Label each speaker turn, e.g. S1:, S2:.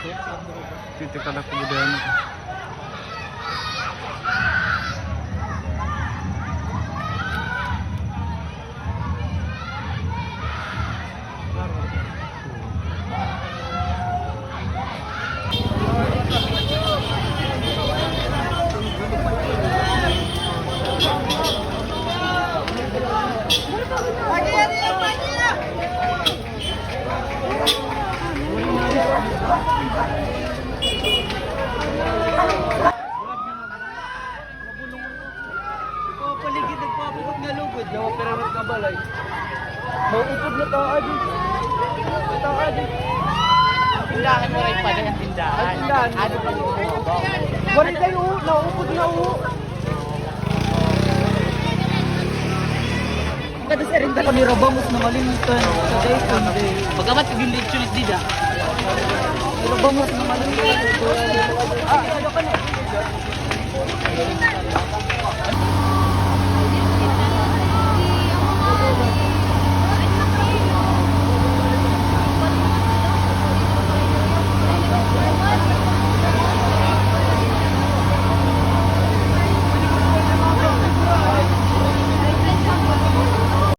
S1: Titik kada kebudayaan.
S2: Paligid nagpapukot nga lugod. Yawa pero nga balay. Maupod na taadi. Taadi.
S3: Tindahan mo rin pala yung tindahan.
S2: Tindahan.
S3: Ano pa yung
S2: Wala tayo naupod na Kada sa rin kami rabamos na malimitan sa day Sunday.
S3: Pagkamat yung lechon is dida.
S2: Rabamos na malimitan. Ano ka na?